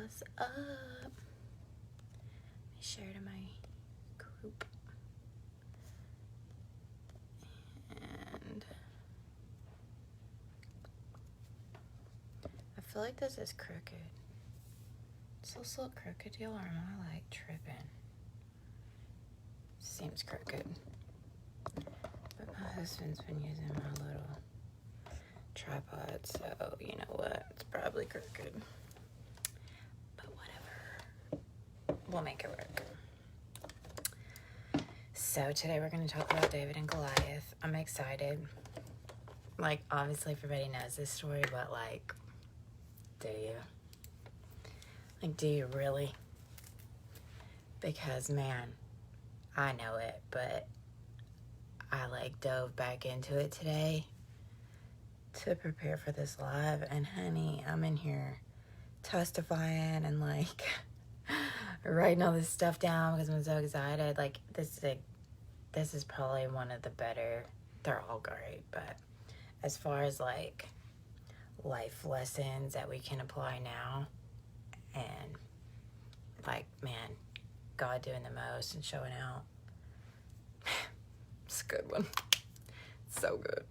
what's up? Let me share to my group. And I feel like this is crooked. Does this look crooked, y'all, or am I like tripping? Seems crooked. But my husband's been using my little tripod, so you know what? It's probably crooked. But whatever. We'll make it work. So today we're going to talk about David and Goliath. I'm excited. Like, obviously everybody knows this story, but like, do you? Like, do you really? Because, man, I know it, but I like dove back into it today to prepare for this live, and honey, I'm in here testifying and like writing all this stuff down because I'm so excited. Like, this is probably one of the better, they're all great, but as far as like life lessons that we can apply now, and like, man, God doing the most and showing out, it's a good one. It's so good.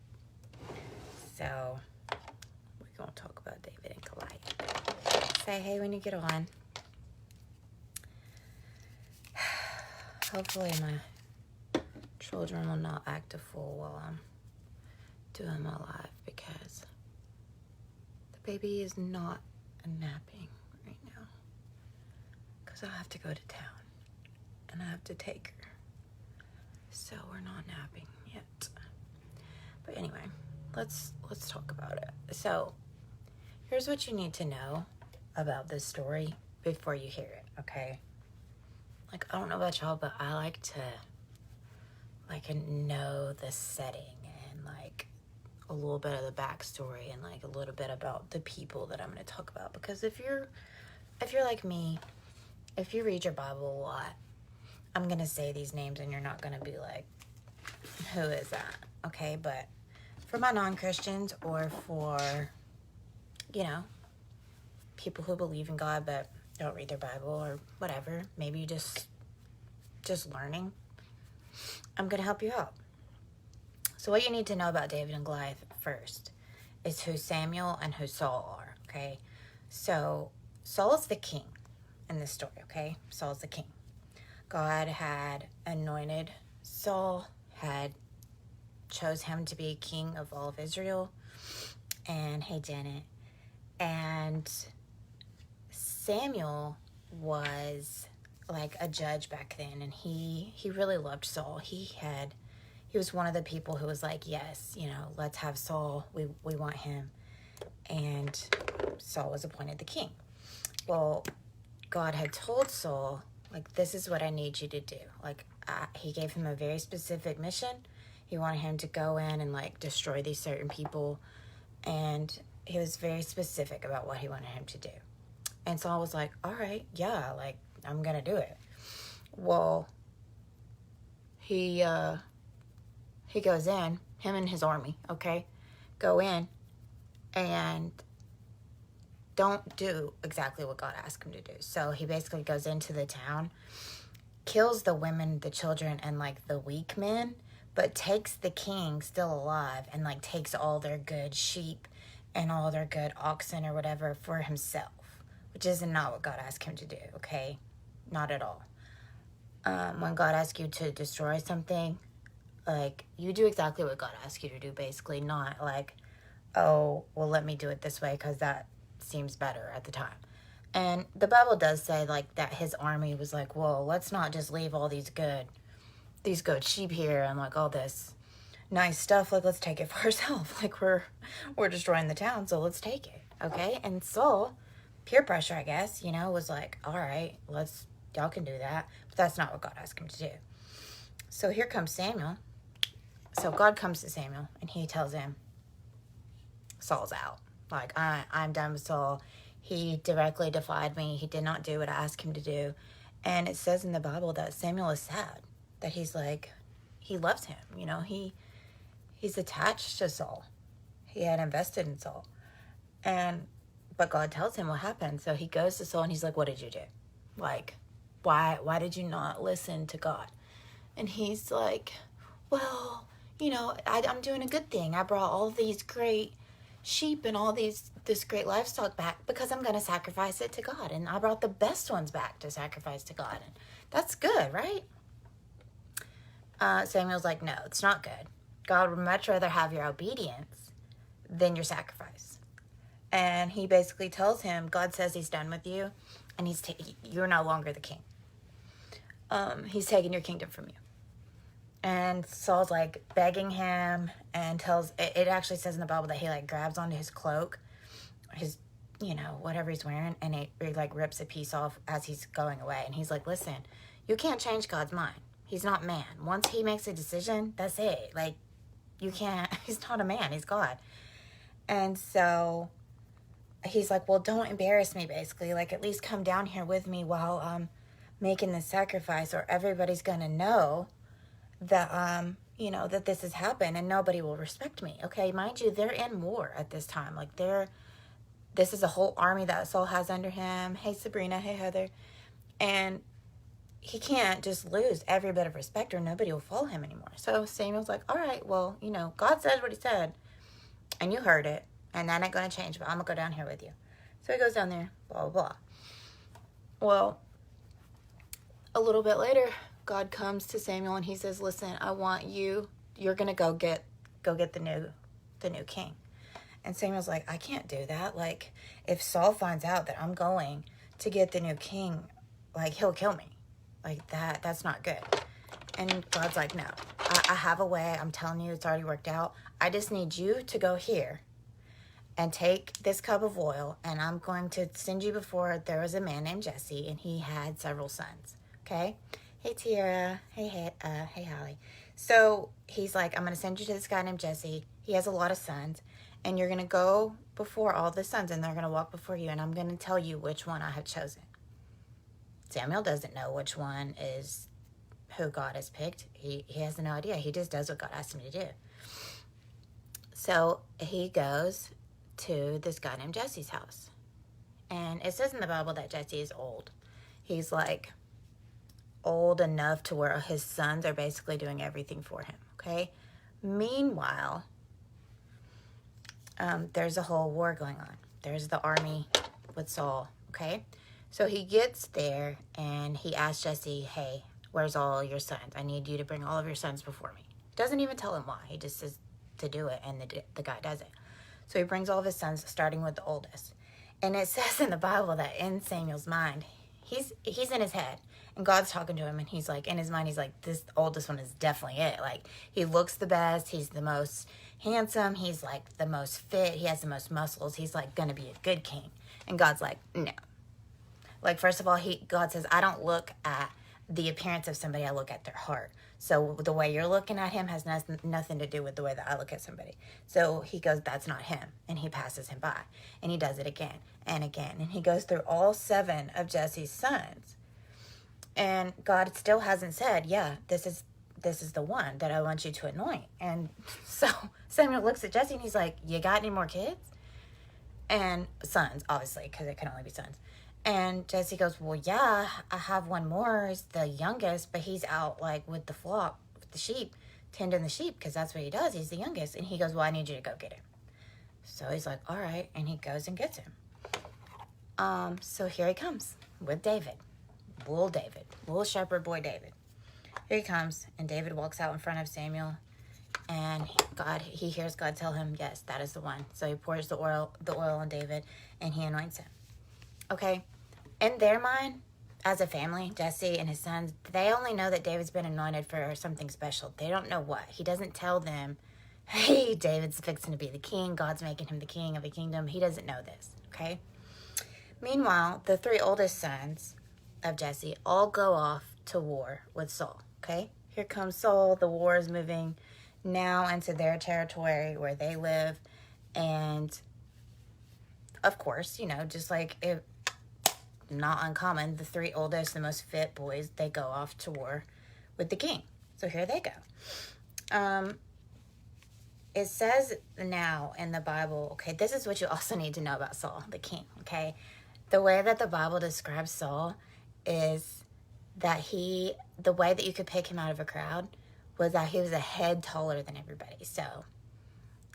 So we're gonna talk about David and Goliath. Say hey when you get on. Hopefully my children will not act a fool while I'm doing my live, because the baby is not napping right now, because I have to go to town and I have to take her, so we're not napping yet. But anyway, let's talk about it. So here's what you need to know about this story before you hear it, okay? Like, I don't know about y'all, but I like to like know the setting and like a little bit of the backstory and like a little bit about the people that I'm going to talk about. Because if you're like me, if you read your Bible a lot, I'm going to say these names and you're not going to be like, who is that? Okay, but for my non-Christians, or for, you know, people who believe in God but don't read their Bible or whatever, maybe you just learning, I'm going to help you out. So what you need to know about David and Goliath first is who Samuel and who Saul are, okay? So Saul is the king in this story, okay? Saul's the king. God had anointed Saul, had chose him to be king of all of Israel, and he didn't. And Samuel was like a judge back then, and he really loved Saul. He was one of the people who was like, yes, you know, let's have Saul. We want him. And Saul was appointed the king. Well, God had told Saul, like, this is what I need you to do. Like, he gave him a very specific mission. He wanted him to go in and like destroy these certain people, and he was very specific about what he wanted him to do. And Saul was like, all right, yeah, like, I'm gonna do it. Well, he goes in, him and his army, okay, go in and don't do exactly what God asked him to do. So he basically goes into the town, kills the women, the children, and like the weak men, but takes the king still alive and like takes all their good sheep and all their good oxen or whatever for himself, which is not what God asked him to do, okay? Not at all. When God asks you to destroy something, like, you do exactly what God asks you to do, basically, not like, oh, well, let me do it this way because that seems better at the time. And the Bible does say, like, that his army was like, well, let's not just leave all these good sheep here and, like, all this nice stuff. Like, let's take it for ourselves. Like, we're destroying the town, so let's take it, okay? And Saul, peer pressure, I guess, you know, was like, all right, y'all can do that. But that's not what God asked him to do. So here comes Samuel. So God comes to Samuel, and he tells him, Saul's out. Like, I'm done with Saul. He directly defied me. He did not do what I asked him to do. And it says in the Bible that Samuel is sad. That he's like, he loves him. You know, he's attached to Saul. He had invested in Saul. And But God tells him what happened. So he goes to Saul and he's like, what did you do? Like, why did you not listen to God? And he's like, well, I'm doing a good thing. I brought all these great sheep and all this great livestock back because I'm going to sacrifice it to God. And I brought the best ones back to sacrifice to God. And that's good, right? Samuel's like, no, it's not good. God would much rather have your obedience than your sacrifice. And he basically tells him, God says he's done with you, and you're no longer the king. He's taking your kingdom from you. And Saul's like begging him and it actually says in the Bible that he like grabs onto his cloak, his, whatever he's wearing, and he like rips a piece off as he's going away. And he's like, listen, you can't change God's mind. He's not man. Once he makes a decision, that's it. Like, you can't, he's not a man, he's God. And so he's like, well, don't embarrass me, basically. Like, at least come down here with me while I'm making this sacrifice, or everybody's going to know that, that this has happened and nobody will respect me. Okay, mind you, they're in war at this time. Like, this is a whole army that Saul has under him. Hey, Sabrina. Hey, Heather. And he can't just lose every bit of respect or nobody will follow him anymore. So Samuel's like, all right, well, God said what he said and you heard it, and that ain't going to change, but I'm going to go down here with you. So he goes down there, blah, blah, blah. Well, a little bit later, God comes to Samuel and he says, listen, I want you're going to go get the new king. And Samuel's like, I can't do that. Like, if Saul finds out that I'm going to get the new king, like, he'll kill me. Like, that's not good. And God's like, no, I have a way. I'm telling you, it's already worked out. I just need you to go here and take this cup of oil, and I'm going to send you before. There was a man named Jesse, and he had several sons. Okay? Hey, Tiara. Hey, Holly. So he's like, I'm going to send you to this guy named Jesse. He has a lot of sons, and you're going to go before all the sons, and they're going to walk before you, and I'm going to tell you which one I have chosen. Samuel doesn't know which one is who God has picked. He has no idea. He just does what God asked him to do. So he goes to this guy named Jesse's house. And it says in the Bible that Jesse is old. He's like old enough to where his sons are basically doing everything for him. Okay? Meanwhile, there's a whole war going on. There's the army with Saul. Okay? So he gets there and he asks Jesse, hey, where's all your sons? I need you to bring all of your sons before me. Doesn't even tell him why. He just says to do it, and the guy does it. So he brings all of his sons, starting with the oldest. And it says in the Bible that in Samuel's mind, he's in his head, and God's talking to him, and he's like, in his mind, he's like, this oldest one is definitely it. Like, he looks the best. He's the most handsome. He's like the most fit. He has the most muscles. He's like going to be a good king. And God's like, no. Like, first of all, God says, I don't look at the appearance of somebody, I look at their heart. So the way you're looking at him has nothing to do with the way that I look at somebody. So he goes, that's not him. And he passes him by. And he does it again and again. And he goes through all 7 of Jesse's sons. And God still hasn't said, yeah, this is the one that I want you to anoint. And so Samuel looks at Jesse and he's like, you got any more kids? And sons, obviously, because it can only be sons. And Jesse goes, well, yeah, I have one more. He's the youngest, but he's out, like, with the flock, with the sheep, tending the sheep, because that's what he does. He's the youngest. And he goes, well, I need you to go get him. So he's like, all right. And he goes and gets him. So here he comes with David. Little shepherd boy David. Here he comes, and David walks out in front of Samuel. And he hears God tell him, yes, that is the one. So he pours the oil on David, and he anoints him. Okay? In their mind, as a family, Jesse and his sons, they only know that David's been anointed for something special. They don't know what. He doesn't tell them, hey, David's fixing to be the king. God's making him the king of a kingdom. He doesn't know this, okay? Meanwhile, the 3 oldest sons of Jesse all go off to war with Saul, okay? Here comes Saul. The war is moving now into their territory where they live. And, of course, just like it, not uncommon, the 3 oldest, the most fit boys, they go off to war with the king. So here they go. it says now in the Bible, okay, this is what you also need to know about Saul, the king, okay? The way that the Bible describes Saul is that the way that you could pick him out of a crowd was that he was a head taller than everybody. So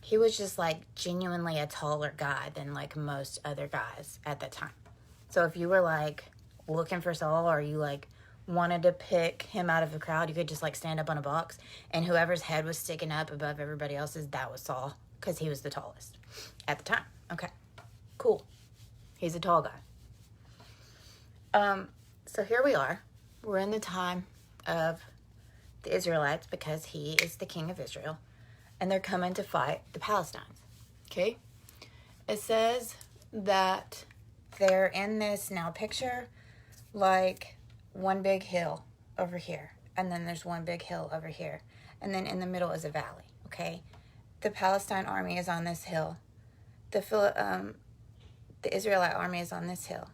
he was just like genuinely a taller guy than like most other guys at that time. So if you were like looking for Saul, or you like wanted to pick him out of the crowd, you could just like stand up on a box, and whoever's head was sticking up above everybody else's, that was Saul, because he was the tallest at the time. Okay, cool. He's a tall guy. So here we are. We're in the time of the Israelites, because he is the king of Israel, and they're coming to fight the Palestinians. Okay? It says that they're in this, now picture like one big hill over here, and then there's one big hill over here, and then in the middle is a valley. Okay? The Palestine army is on this hill. The Israelite army is on this hill,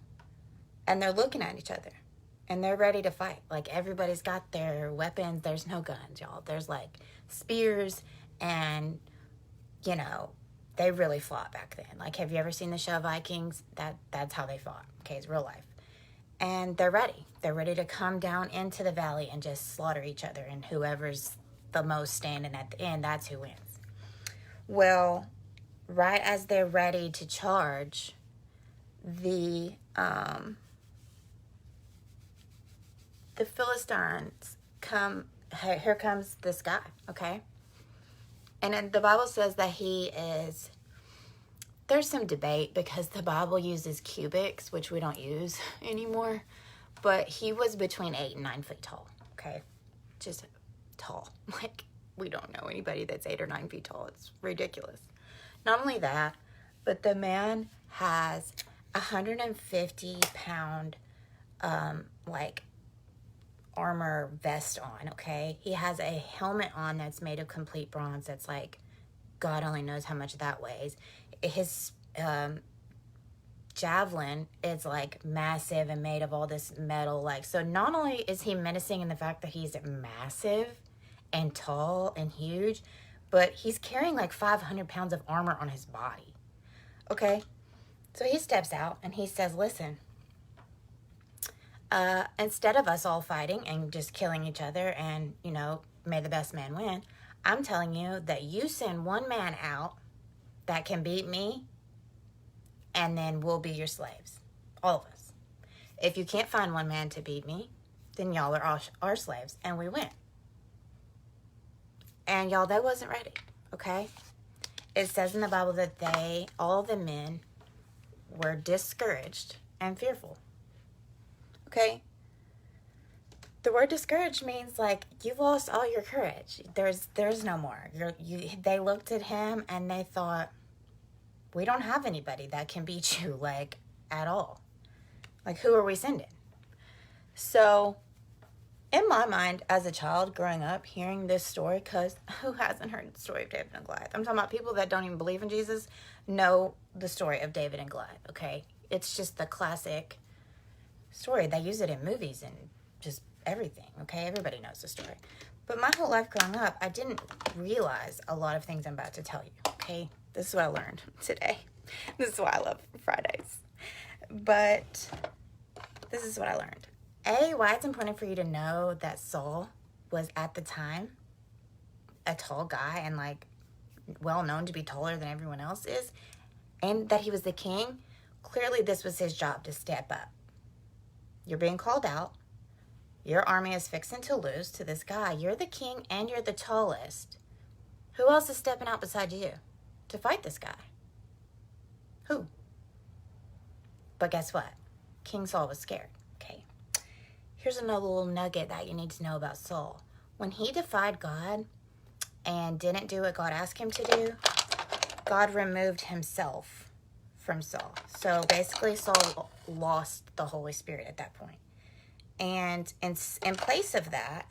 and they're looking at each other, and they're ready to fight. Like, everybody's got their weapons. There's no guns, y'all. There's like spears, and you know, they really fought back then. Like, have you ever seen the show Vikings? That's how they fought. Okay, it's real life. And they're ready. They're ready to come down into the valley and just slaughter each other, and whoever's the most standing at the end, that's who wins. Well, right as they're ready to charge, the Philistines come. Here comes this guy, okay? And then the Bible says that there's some debate, because the Bible uses cubics, which we don't use anymore, but he was between 8 and 9 feet tall, okay? Just tall. Like, we don't know anybody that's 8 or 9 feet tall. It's ridiculous. Not only that, but the man has 150-pound, like, armor vest on, okay? He has a helmet on that's made of complete bronze that's like, God only knows how much that weighs. His javelin is like massive and made of all this metal. Like, so not only is he menacing in the fact that he's massive and tall and huge, but he's carrying like 500 pounds of armor on his body, okay? So he steps out and he says, listen, instead of us all fighting and just killing each other and, you know, may the best man win, I'm telling you that you send one man out that can beat me, and then we'll be your slaves. All of us. If you can't find one man to beat me, then y'all are our slaves, and we win. And y'all, they wasn't ready, okay? It says in the Bible that all the men were discouraged and fearful. Okay? The word discouraged means like you've lost all your courage. There's no more. They looked at him and they thought, we don't have anybody that can beat you, like, at all. Like, who are we sending? So, in my mind, as a child growing up, hearing this story, because who hasn't heard the story of David and Goliath? I'm talking about people that don't even believe in Jesus know the story of David and Goliath, okay? It's just the classic story. They use it in movies and just everything, okay? Everybody knows the story. But my whole life growing up, I didn't realize a lot of things I'm about to tell you, okay? This is what I learned today. This is why I love Fridays. But this is what I learned. Why it's important for you to know that Saul was at the time a tall guy and like well known to be taller than everyone else is, and that he was the king. Clearly this was his job to step up. You're being called out. Your army is fixing to lose to this guy. You're the king and you're the tallest. Who else is stepping out beside you to fight this guy? Who? But guess what? King Saul was scared. Okay. Here's another little nugget that you need to know about Saul. When he defied God and didn't do what God asked him to do, God removed himself from Saul. So basically Saul lost the Holy Spirit at that point. And in place of that,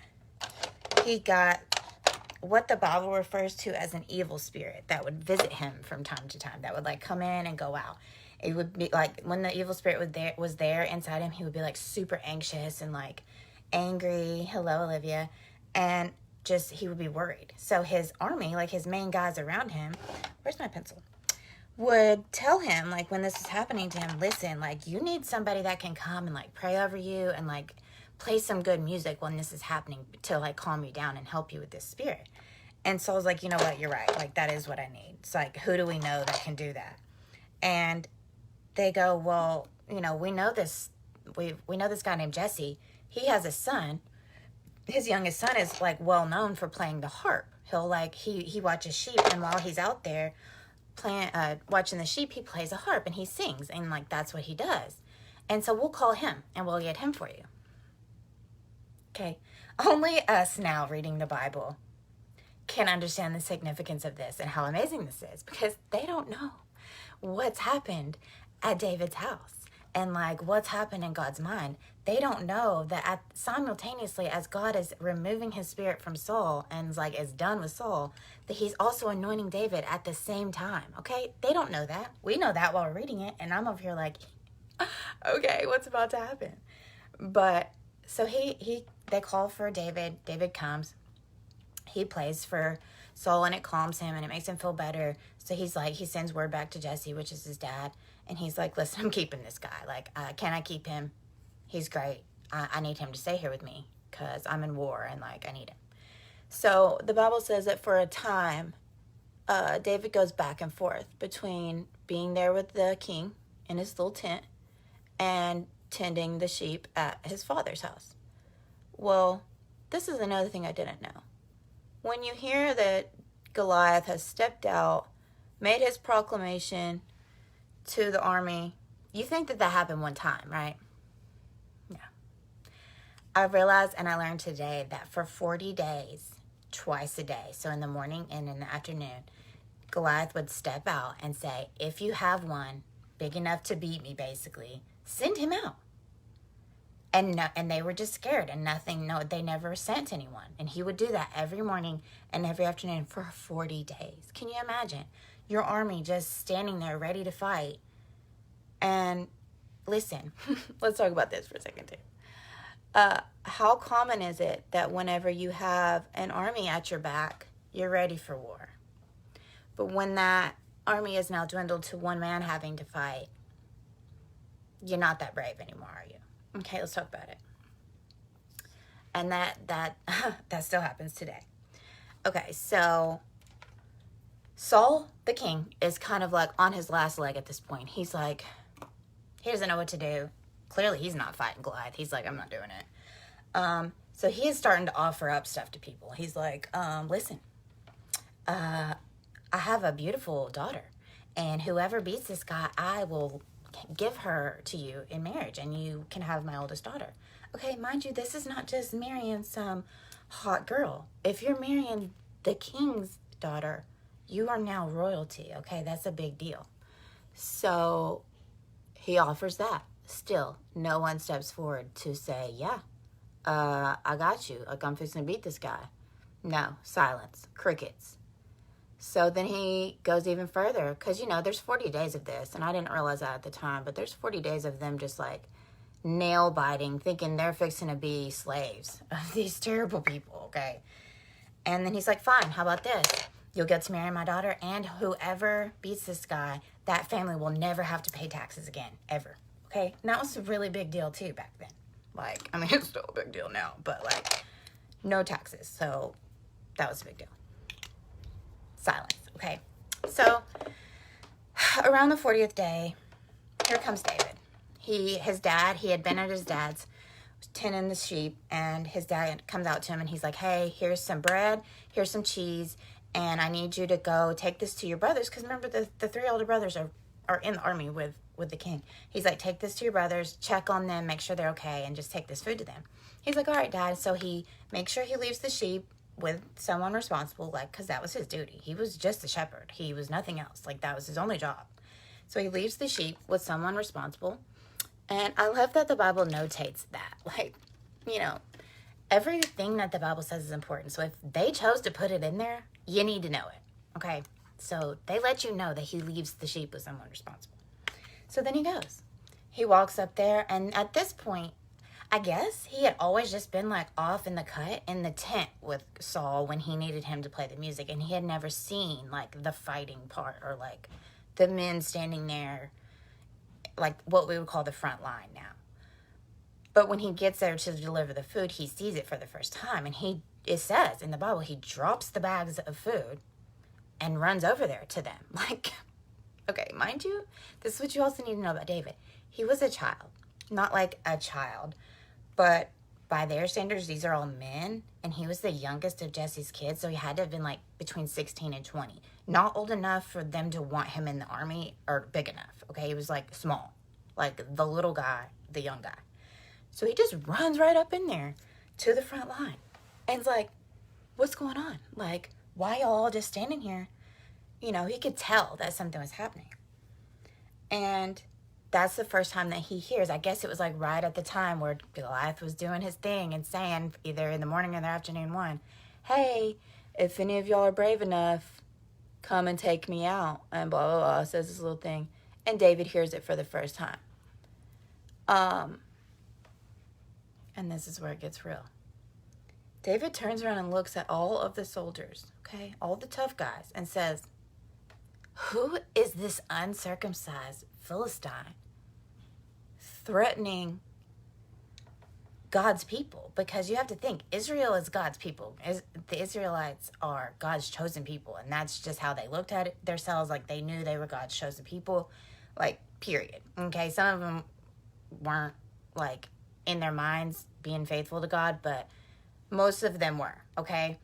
he got what the Bible refers to as an evil spirit that would visit him from time to time, that would like come in and go out. It would be like when the evil spirit was there inside him, he would be like super anxious and like angry. Hello, Olivia. And he would be worried. So his army, like his main guys around him, where's my pencil? Would tell him, like, when this is happening to him, listen, like, you need somebody that can come and, like, pray over you and, like, play some good music when this is happening to, like, calm you down and help you with this spirit. And Saul's like, you know what, you're right. Like, that is what I need. It's like, who do we know that can do that? And they go, well, you know, we know this guy named Jesse. He has a son. His youngest son is, like, well known for playing the harp. He'll, like, he watches sheep, and while he's out there watching the sheep, he plays a harp and he sings, and, like, that's what he does. And so we'll call him and we'll get him for you. Okay. Only us now reading the Bible can understand the significance of this and how amazing this is, because they don't know what's happened at David's house and, like, what's happened in God's mind. They don't know that simultaneously as God is removing his spirit from Saul and, like, is done with Saul, that he's also anointing David at the same time. Okay? They don't know that. We know that while we're reading it, and I'm over here like, okay, what's about to happen? But so they call for David. David comes. He plays for Saul, and it calms him and it makes him feel better. So he's like, he sends word back to Jesse, which is his dad, and he's like, listen, I'm keeping this guy. Like, can I keep him? He's great. I need him to stay here with me because I'm in war and, like, I need him. So the Bible says that for a time, David goes back and forth between being there with the king in his little tent and tending the sheep at his father's house. Well, this is another thing I didn't know. When you hear that Goliath has stepped out, made his proclamation to the army, you think that happened one time, right? No. I realized and I learned today that for 40 days, twice a day, so in the morning and in the afternoon, Goliath would step out and say, if you have one big enough to beat me, basically, send him out. And they were just scared and they never sent anyone. And he would do that every morning and every afternoon for 40 days. Can you imagine your army just standing there ready to fight? And listen, let's talk about this for a second too. How common is it that whenever you have an army at your back, you're ready for war? But when that army is now dwindled to one man having to fight, you're not that brave anymore, are you? Okay, let's talk about it. And that still happens today. Okay, so Saul, the king, is kind of like on his last leg at this point. He's like, he doesn't know what to do. Clearly, he's not fighting Goliath. He's like, I'm not doing it. So he is starting to offer up stuff to people. He's like, listen, I have a beautiful daughter, and whoever beats this guy, I will give her to you in marriage, and you can have my oldest daughter. Okay, mind you, this is not just marrying some hot girl. If you're marrying the king's daughter, you are now royalty. Okay, that's a big deal. So he offers that. Still, no one steps forward to say, yeah, I got you. Like, I'm fixing to beat this guy. No, silence, crickets. So then he goes even further because, you know, there's 40 days of this, and I didn't realize that at the time, but there's 40 days of them just, like, nail biting, thinking they're fixing to be slaves of these terrible people, okay? And then he's like, fine, how about this? You'll get to marry my daughter, and whoever beats this guy, that family will never have to pay taxes again, ever, okay? And that was a really big deal, too, back then. Like, I mean, it's still a big deal now, but, like, no taxes, so that was a big deal. Silence. Okay. So around the 40th day, here comes David. He had been at his dad's tending the sheep, and his dad comes out to him and he's like, hey, here's some bread, here's some cheese, and I need you to go take this to your brothers. Because remember, the three older brothers are in the army with the king. He's like, take this to your brothers, check on them, make sure they're okay, and just take this food to them. He's like, all right, Dad. So he makes sure he leaves the sheep with someone responsible, like, because that was his duty. He was just a shepherd. He was nothing else. Like, that was his only job. So he leaves the sheep with someone responsible. And I love that the Bible notates that. Like, you know, everything that the Bible says is important. So if they chose to put it in there, you need to know it. Okay? So they let you know that he leaves the sheep with someone responsible. So then he goes. He walks up there, and at this point, I guess he had always just been like off in the cut in the tent with Saul when he needed him to play the music, and he had never seen like the fighting part or like the men standing there, like what we would call the front line now. But when he gets there to deliver the food, he sees it for the first time, and it says in the Bible, he drops the bags of food and runs over there to them. Like, okay, mind you, this is what you also need to know about David. He was a child, not like a child, but by their standards, these are all men, and he was the youngest of Jesse's kids, so he had to have been like between 16 and 20. Not old enough for them to want him in the army, or big enough, okay? He was like small, like the little guy, the young guy. So he just runs right up in there to the front line. And it's like, what's going on? Like, why y'all just standing here? You know, he could tell that something was happening. And that's the first time that he hears. I guess it was like right at the time where Goliath was doing his thing and saying, either in the morning or the afternoon one, hey, if any of y'all are brave enough, come and take me out. And blah, blah, blah, says this little thing. And David hears it for the first time. And this is where it gets real. David turns around and looks at all of the soldiers, okay, all the tough guys, and says, who is this uncircumcised Philistine threatening God's people? Because you have to think, Israel is God's people. The Israelites are God's chosen people, and that's just how they looked at it themselves. Like, they knew they were God's chosen people, like, period. Okay, some of them weren't, like, in their minds being faithful to God, but most of them were, okay?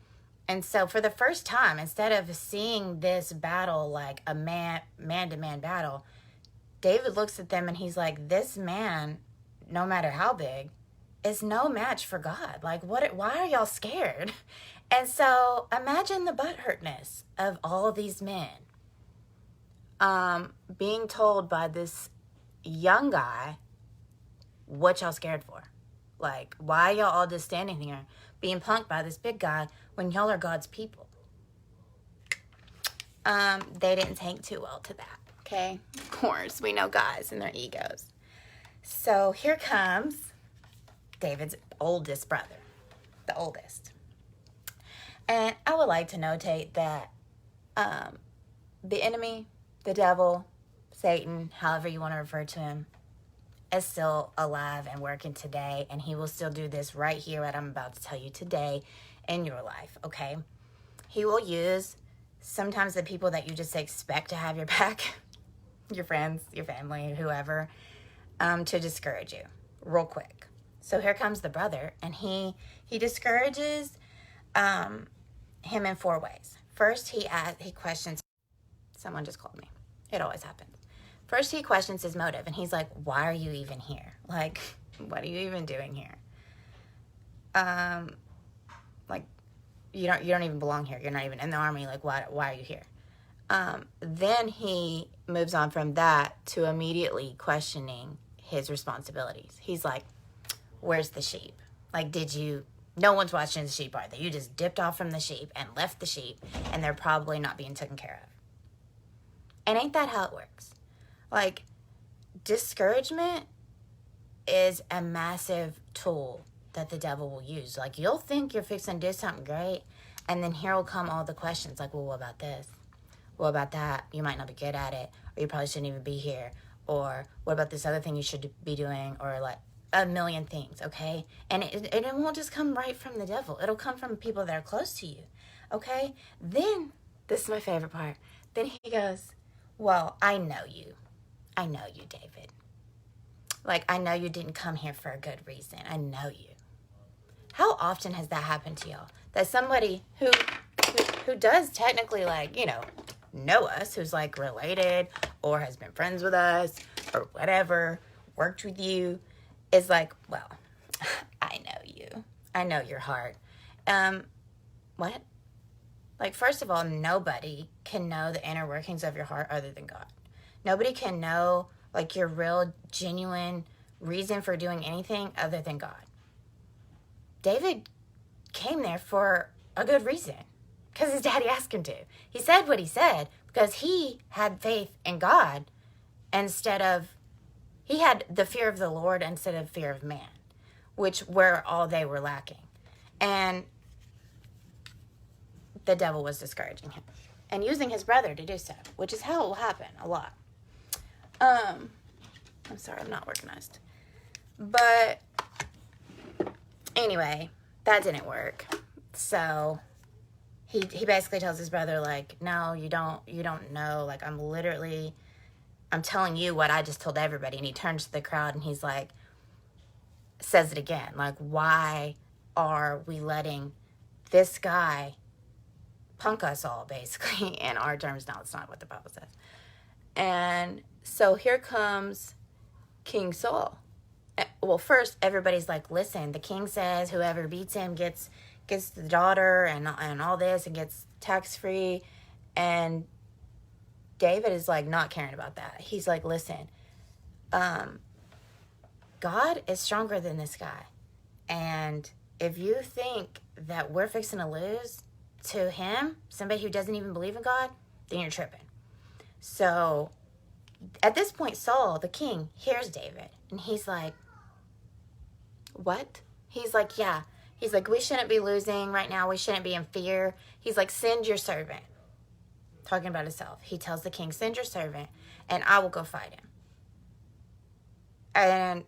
And so for the first time, instead of seeing this battle like a man-to-man battle, David looks at them and he's like, this man, no matter how big, is no match for God. Like, why are y'all scared? And so imagine the butthurtness of all these men being told by this young guy, what y'all scared for? Like, why y'all all just standing here being punked by this big guy when y'all are God's people? They didn't take too well to that, okay? Of course, we know guys and their egos. So here comes David's oldest brother, the oldest. And I would like to notate that the enemy, the devil, Satan, however you want to refer to him, is still alive and working today, and he will still do this right here, what I'm about to tell you today in your life, okay? He will use sometimes the people that you just expect to have your back, your friends, your family, whoever, to discourage you real quick. So here comes the brother, and he discourages him in 4 ways. First, he questions. Someone just called me. It always happens. First, he questions his motive, and he's like, why are you even here? Like, what are you even doing here? Like, you don't even belong here. You're not even in the army. Like, why are you here? Then he moves on from that to immediately questioning his responsibilities. He's like, where's the sheep? Like, no one's watching the sheep, are they? You just dipped off from the sheep and left the sheep, and they're probably not being taken care of. And ain't that how it works? Like, discouragement is a massive tool that the devil will use. Like, you'll think you're fixing to do something great, and then here will come all the questions. Like, well, what about this? What about that? You might not be good at it, or you probably shouldn't even be here. Or what about this other thing you should be doing? Or like a million things, okay? And it won't just come right from the devil. It'll come from people that are close to you, okay? Then, this is my favorite part. Then he goes, well, I know you. I know you, David. Like, I know you didn't come here for a good reason. I know you. How often has that happened to y'all? That somebody who does technically, like, know us, who's, like, related or has been friends with us or whatever, worked with you, is like, well, I know you. I know your heart. What? Like, first of all, nobody can know the inner workings of your heart other than God. Nobody can know, like, your real, genuine reason for doing anything other than God. David came there for a good reason, because his daddy asked him to. He said what he said because he had faith in God he had the fear of the Lord instead of fear of man, which were all they were lacking. And the devil was discouraging him and using his brother to do so, which is how it will happen a lot. I'm sorry, I'm not organized. But anyway, that didn't work. So he basically tells his brother, like, no, you don't know. Like, I'm telling you what I just told everybody. And he turns to the crowd and he's like, says it again. Like, why are we letting this guy punk us all, basically, in our terms? No, it's not what the Bible says. And so here comes King Saul. Well, first, everybody's like, listen, the king says whoever beats him gets the daughter and all this and gets tax-free. And David is like not caring about that. He's like, listen, God is stronger than this guy. And if you think that we're fixing to lose to him, somebody who doesn't even believe in God, then you're tripping. So at this point, Saul, the king, hears David. And he's like, what? He's like, yeah. He's like, we shouldn't be losing right now. We shouldn't be in fear. He's like, send your servant. Talking about himself. He tells the king, send your servant, and I will go fight him. And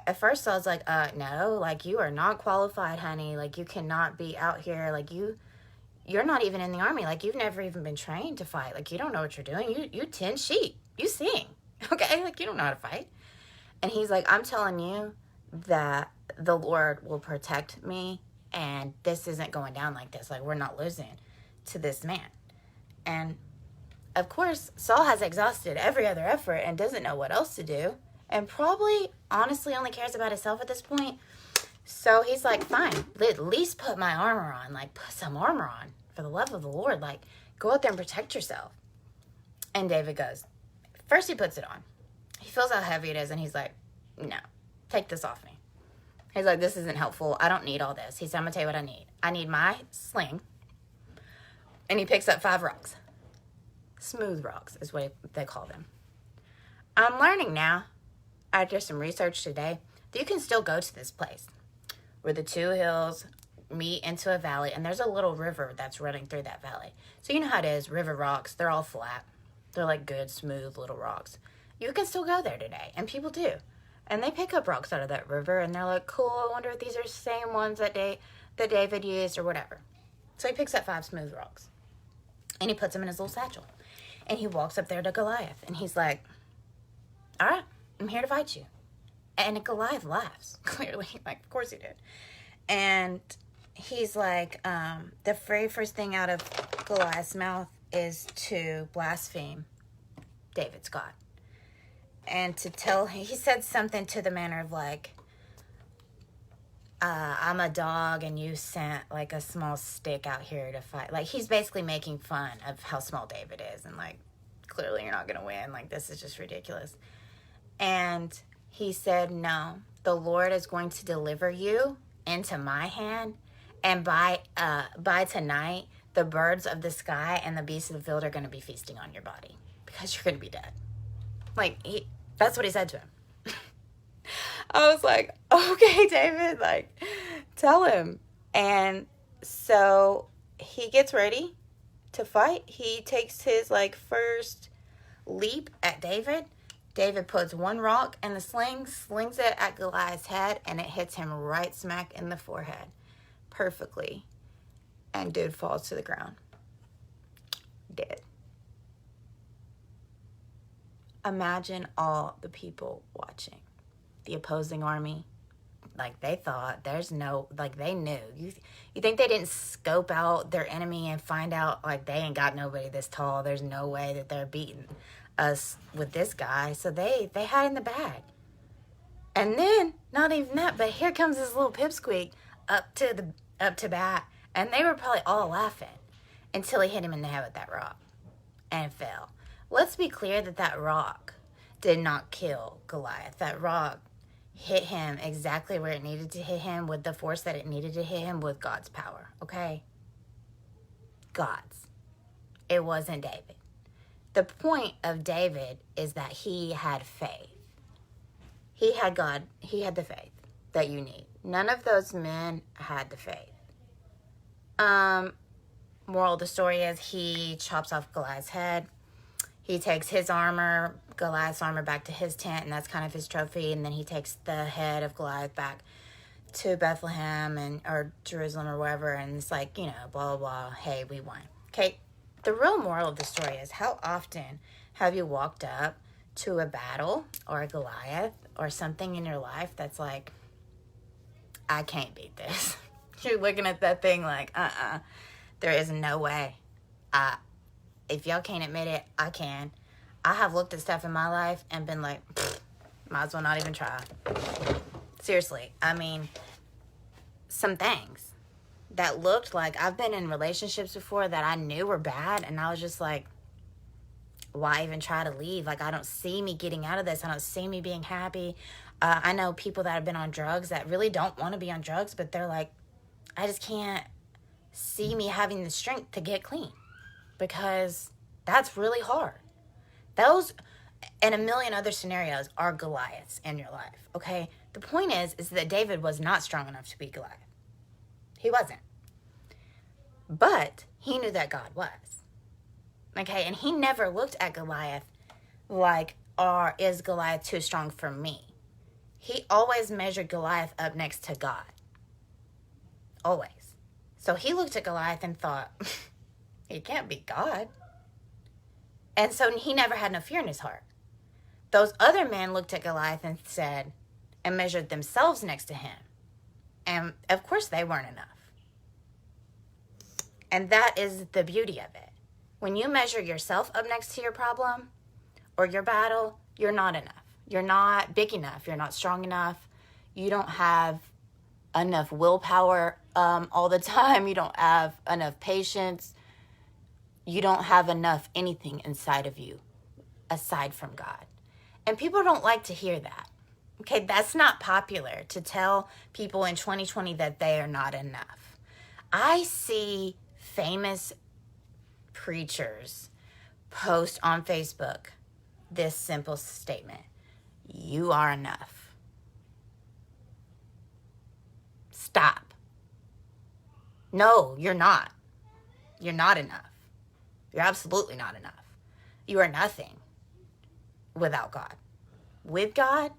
at first I was like, no, like, you are not qualified, honey. Like, you cannot be out here. Like, you're not even in the army. Like, you've never even been trained to fight. Like, you don't know what you're doing. You tend sheep. You sing. Okay? Like, you don't know how to fight. And he's like, I'm telling you that the Lord will protect me, and this isn't going down like this. Like, we're not losing to this man. And of course, Saul has exhausted every other effort and doesn't know what else to do, and probably honestly only cares about himself at this point. So he's like, fine, at least put my armor on. Like, put some armor on for the love of the Lord. Like, go out there and protect yourself. And David goes, first he puts it on. He feels how heavy it is, and he's like, no, take this off me. He's like, this isn't helpful. I don't need all this. He said, I'm going to tell you what I need. I need my sling. And he picks up 5 rocks. Smooth rocks is what they call them. I'm learning now, after some research today, that you can still go to this place where the 2 hills meet into a valley, and there's a little river that's running through that valley. So you know how it is, river rocks, they're all flat. They're like good, smooth little rocks. You can still go there today, and people do. And they pick up rocks out of that river, and they're like, cool, I wonder if these are the same ones that David used or whatever. So he picks up 5 smooth rocks, and he puts them in his little satchel. And he walks up there to Goliath, and he's like, all right, I'm here to fight you. And Goliath laughs, clearly. Like, of course he did. And he's like, the very first thing out of Goliath's mouth is to blaspheme David's God. And to tell him, he said something to the manner of like, I'm a dog and you sent like a small stick out here to fight. Like, he's basically making fun of how small David is. And like, clearly you're not going to win. Like, this is just ridiculous. And he said, no, the Lord is going to deliver you into my hand. And by tonight, the birds of the sky and the beasts of the field are going to be feasting on your body because you're going to be dead. Like, that's what he said to him. I was like, okay, David, like, tell him. And so he gets ready to fight. He takes his, like, first leap at David. David puts 1 rock in the sling, slings it at Goliath's head, and it hits him right smack in the forehead perfectly. And dude falls to the ground. Dead. Imagine all the people watching. The opposing army, like, they thought there's no, like, they knew. You think they didn't scope out their enemy and find out, like, they ain't got nobody this tall. There's no way that they're beating us with this guy. So they had in the bag. And then, not even that, but here comes this little pipsqueak up to bat. And they were probably all laughing until he hit him in the head with that rock and fell. Let's be clear that rock did not kill Goliath. That rock hit him exactly where it needed to hit him with the force that it needed to hit him with God's power, okay? God's. It wasn't David. The point of David is that he had faith. He had God. He had the faith that you need None of those men had the faith. Moral of the story is he chops off Goliath's head. He takes his armor, Goliath's armor, back to his tent, and that's kind of his trophy. And then he takes the head of Goliath back to Bethlehem or Jerusalem or wherever, and it's like, blah, blah, blah. Hey, we won. Okay, the real moral of the story is, how often have you walked up to a battle or a Goliath or something in your life that's like, I can't beat this. You're looking at that thing like, there is no way. If y'all can't admit it, I can. I have looked at stuff in my life and been like, might as well not even try. Seriously. I mean, some things that looked like, I've been in relationships before that I knew were bad, and I was just like, why even try to leave? Like, I don't see me getting out of this. I don't see me being happy. I know people that have been on drugs that really don't want to be on drugs, but they're like, I just can't see me having the strength to get clean, because that's really hard. Those and a million other scenarios are Goliaths in your life, okay? The point is that David was not strong enough to beat Goliath. He wasn't. But he knew that God was. Okay, and he never looked at Goliath like, is Goliath too strong for me? He always measured Goliath up next to God. Always. So he looked at Goliath and thought, he can't be God. And so he never had no fear in his heart. Those other men looked at Goliath and measured themselves next to him. And of course they weren't enough. And that is the beauty of it. When you measure yourself up next to your problem or your battle, you're not enough. You're not big enough. You're not strong enough. You don't have enough willpower all the time. You don't have enough patience. You don't have enough anything inside of you aside from God. And people don't like to hear that. Okay, that's not popular to tell people in 2020 that they are not enough. I see famous preachers post on Facebook this simple statement: you are enough. Stop. No, you're not. You're not enough. You're absolutely not enough. You are nothing without God. With God,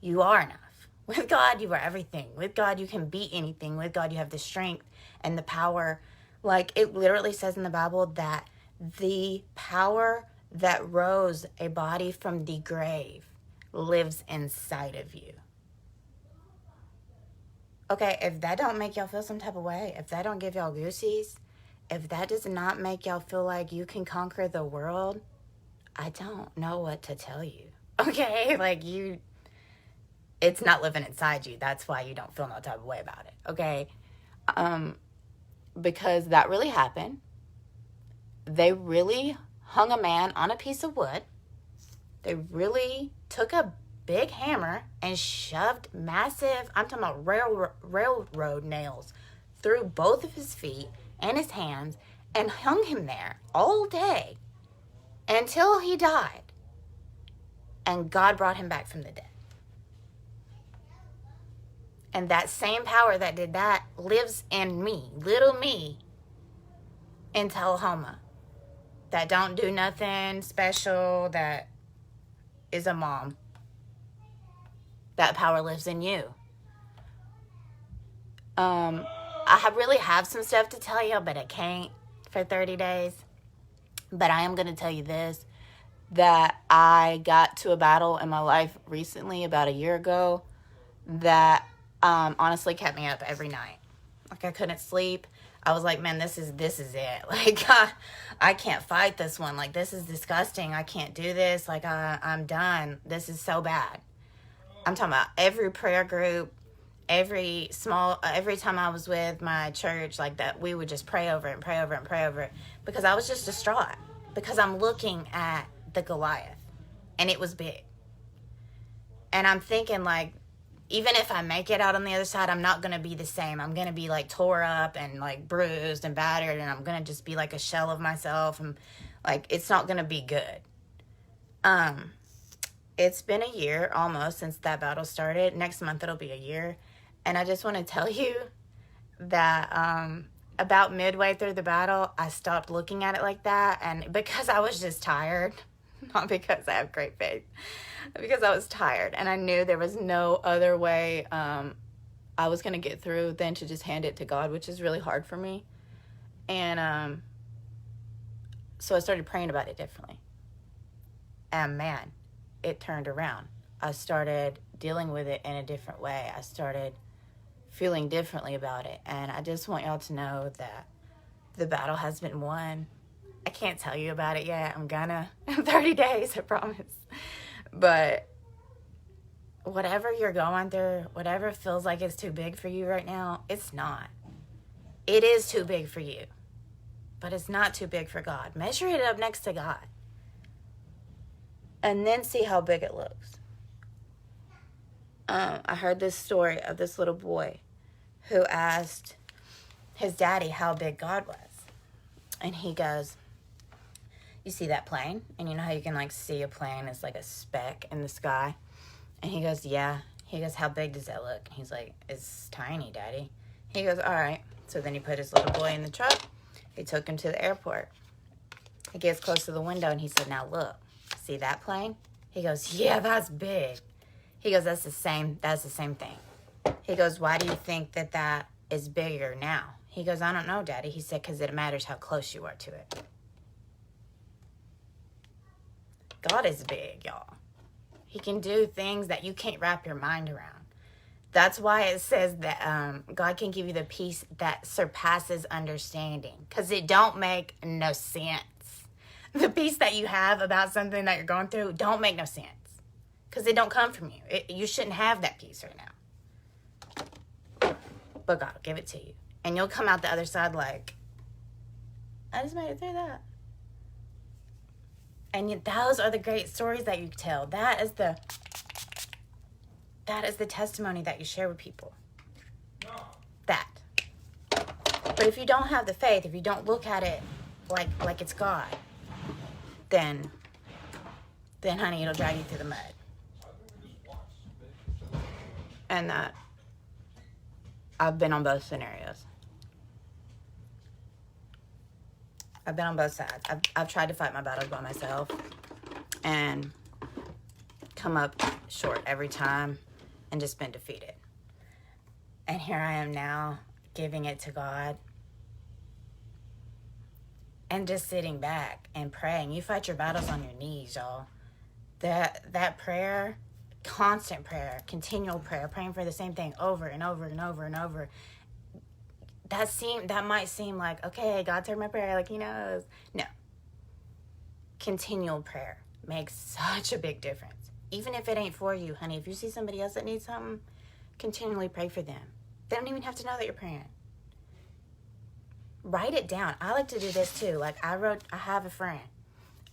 you are enough. With God, you are everything. With God, you can beat anything. With God, you have the strength and the power. Like, it literally says in the Bible that the power that rose a body from the grave lives inside of you. Okay, if that don't make y'all feel some type of way, if that don't give y'all goosies, if that does not make y'all feel like you can conquer the world, I don't know what to tell you. Okay, like, it's not living inside you. That's why you don't feel no type of way about it. Okay, because that really happened. They really hung a man on a piece of wood. They really took a big hammer and shoved massive, I'm talking about railroad nails, through both of his feet and his hands, and hung him there all day until he died. And God brought him back from the dead. And that same power that did that lives in me, little me, in Tullahoma, that don't do nothing special, that is a mom. That power lives in you. I really have some stuff to tell you, but I can't for 30 days. But I am going to tell you this, that I got to a battle in my life recently, about a year ago, that honestly kept me up every night. Like, I couldn't sleep. I was like, man, this is it. Like, I can't fight this one. Like, this is disgusting. I can't do this. Like, I'm done. This is so bad. I'm talking about every prayer group, every time I was with my church, like that, we would just pray over it and pray over it and pray over it, because I was just distraught, because I'm looking at the Goliath and it was big. And I'm thinking, like, even if I make it out on the other side, I'm not going to be the same. I'm going to be like tore up and like bruised and battered, and I'm going to just be like a shell of myself, and like, it's not going to be good. It's been a year almost since that battle started. Next month it'll be a year. And I just want to tell you that about midway through the battle, I stopped looking at it like that. And because I was just tired, not because I have great faith, because I was tired. And I knew there was no other way I was going to get through than to just hand it to God, which is really hard for me. And so I started praying about it differently. And man, it turned around. I started dealing with it in a different way. I started feeling differently about it. And I just want y'all to know that the battle has been won. I can't tell you about it yet. I'm gonna in 30 days, I promise. But whatever you're going through, whatever feels like it's too big for you right now, it's not. It is too big for you, but it's not too big for God. Measure it up next to God, and then see how big it looks. I heard this story of this little boy who asked his daddy how big God was. And he goes, you see that plane? And you know how you can like see a plane as like a speck in the sky? And he goes, yeah. He goes, how big does that look? And he's like, it's tiny, Daddy. He goes, all right. So then he put his little boy in the truck. He took him to the airport. He gets close to the window and he said, now look, see that plane? He goes, yeah, that's big. He goes, that's the same thing. He goes, why do you think that is bigger now? He goes, I don't know, Daddy. He said, because it matters how close you are to it. God is big, y'all. He can do things that you can't wrap your mind around. That's why it says that God can give you the peace that surpasses understanding, because it don't make no sense. The peace that you have about something that you're going through don't make no sense, because it don't come from you. You shouldn't have that peace right now. But God will give it to you. And you'll come out the other side like, I just made it through that. And those are the great stories that you tell. That is the testimony that you share with people. That. But if you don't have the faith, if you don't look at it like it's God, then honey, it'll drag you through the mud. And that I've been on both scenarios. I've been on both sides. I've tried to fight my battles by myself and come up short every time and just been defeated. And here I am now giving it to God and just sitting back and praying. You fight your battles on your knees, y'all. That prayer, constant prayer, continual prayer, praying for the same thing over and over and over and over. That might seem like, okay, God heard my prayer, like he knows. No. Continual prayer makes such a big difference. Even if it ain't for you, honey, if you see somebody else that needs something, continually pray for them. They don't even have to know that you're praying. Write it down. I like to do this too. Like I have a friend.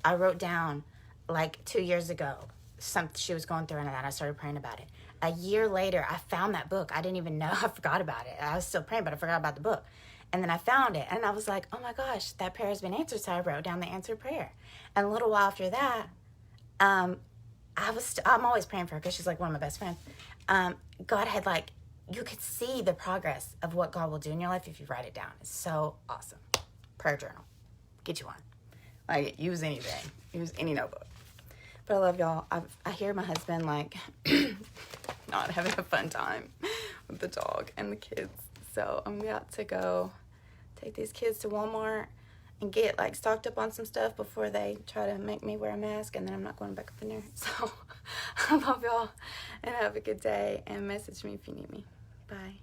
I wrote down like 2 years ago something she was going through, and I started praying about it. A year later, I found that book. I didn't even know. I forgot about it. I was still praying, but I forgot about the book. And then I found it, and I was like, oh my gosh, that prayer has been answered. So I wrote down the answered prayer. And a little while after that, I'm always praying for her because she's like one of my best friends. God had you could see the progress of what God will do in your life if you write it down. It's so awesome. Prayer journal. Get you one. Use anything. Use any notebook. But I love y'all. I hear my husband not having a fun time with the dog and the kids. So I'm about to go take these kids to Walmart and get stocked up on some stuff before they try to make me wear a mask, and then I'm not going back up in there. So I love y'all and have a good day, and message me if you need me. Bye.